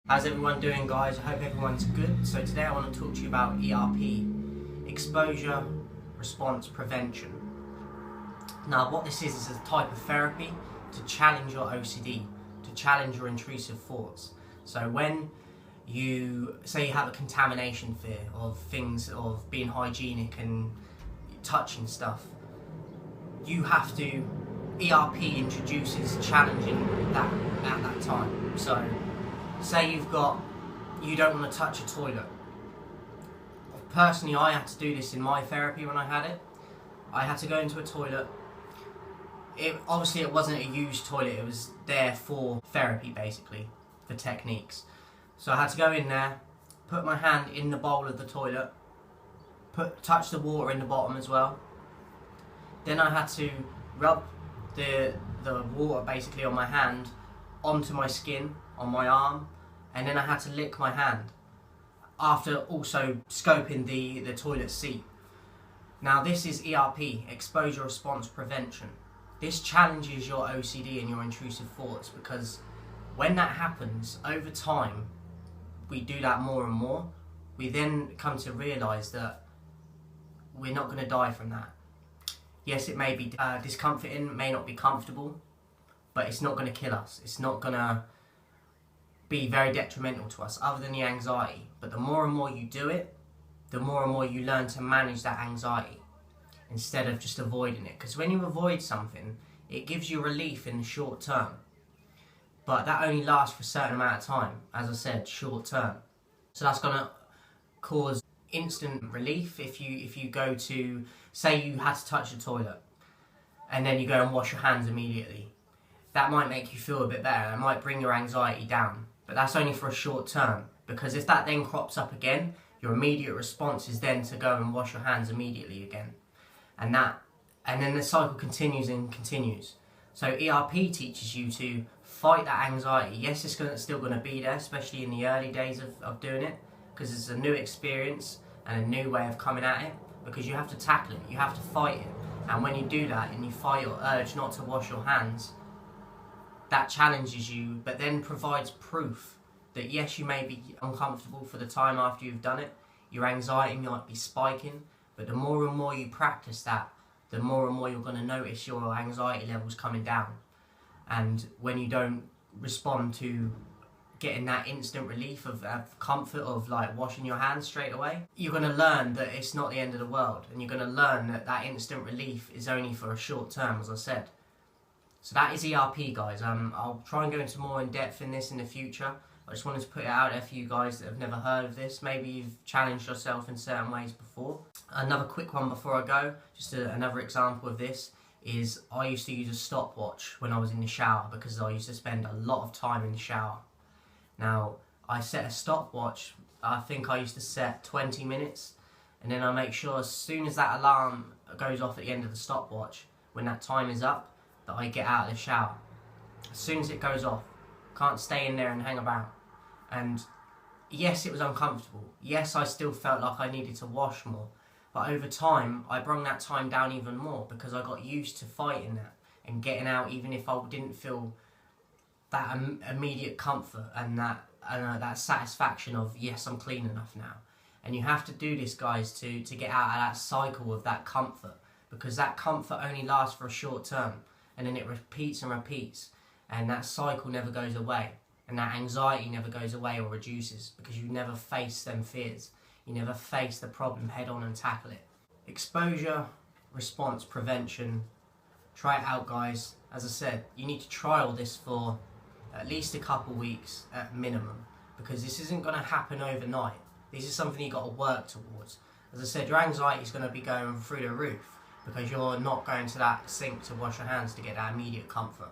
How's everyone doing, guys? I hope everyone's good. So today I want to talk to you about ERP, Exposure Response Prevention. Now what this is a type of therapy to challenge your OCD, to challenge your intrusive thoughts. So when you say you have a contamination fear of things, of being hygienic and touching stuff, you have to, ERP introduces challenging that at that time. So say you don't want to touch a toilet. Personally, I had to do this in my therapy when I had it. I had to go into a toilet. Obviously it wasn't a used toilet, it was there for therapy basically, for techniques. So I had to go in there, put my hand in the bowl of the toilet, touch the water in the bottom as well. Then I had to rub the water basically on my hand onto my skin, on my arm, and then I had to lick my hand after also scoping the toilet seat. Now this is ERP, Exposure Response Prevention. This challenges your OCD and your intrusive thoughts, because when that happens over time, we do that more and more, we then come to realise that we're not going to die from that. Yes, it may be discomforting, may not be comfortable, but it's not going to kill us. It's not going to be very detrimental to us other than the anxiety. But the more and more you do it, the more and more you learn to manage that anxiety instead of just avoiding it. Because when you avoid something, it gives you relief in the short term, but that only lasts for a certain amount of time, as I said, short term. So that's going to cause instant relief if you go to, say you had to touch the toilet and then you go and wash your hands immediately. That might make you feel a bit better, it might bring your anxiety down, but that's only for a short term, because if that then crops up again, your immediate response is then to go and wash your hands immediately again. And then the cycle continues and continues. So ERP teaches you to fight that anxiety. Yes, it's still going to be there, especially in the early days of doing it, because it's a new experience and a new way of coming at it, because you have to tackle it, you have to fight it. And when you do that and you fight your urge not to wash your hands, that challenges you, but then provides proof that yes, you may be uncomfortable for the time after you've done it, your anxiety might be spiking, but the more and more you practice that, the more and more you're going to notice your anxiety levels coming down. And when you don't respond to getting that instant relief of comfort of like washing your hands straight away, you're going to learn that it's not the end of the world, and you're going to learn that that instant relief is only for a short term, as I said. So that is ERP, guys. I'll try and go into more in depth in this in the future. I just wanted to put it out there for you guys that have never heard of this. Maybe you've challenged yourself in certain ways before. Another quick one before I go, just another example of this, is I used to use a stopwatch when I was in the shower, because I used to spend a lot of time in the shower. Now, I set a stopwatch, I think I used to set 20 minutes, and then I make sure as soon as that alarm goes off at the end of the stopwatch, when that time is up, that I get out of the shower. As soon as it goes off, can't stay in there and hang about. And yes, it was uncomfortable. Yes, I still felt like I needed to wash more. But over time, I brought that time down even more, because I got used to fighting that and getting out even if I didn't feel that immediate comfort and that satisfaction of, yes, I'm clean enough now. And you have to do this, guys, to get out of that cycle of that comfort, because that comfort only lasts for a short term, and then it repeats and repeats, and that cycle never goes away, and that anxiety never goes away or reduces, because you never face them fears. You never face the problem head on and tackle it. Exposure Response Prevention. Try it out, guys. As I said, you need to trial this for at least a couple weeks at minimum, because this isn't going to happen overnight. This is something you've got to work towards. As I said, your anxiety is going to be going through the roof, because you're not going to that sink to wash your hands to get that immediate comfort.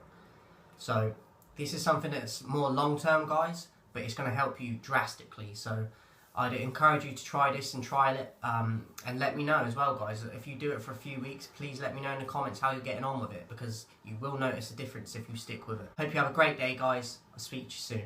So this is something that's more long term, guys, but it's going to help you drastically. So I'd encourage you to try this and trial it, and let me know as well, guys. If you do it for a few weeks, please let me know in the comments how you're getting on with it, because you will notice a difference if you stick with it. Hope you have a great day, guys. I'll speak to you soon.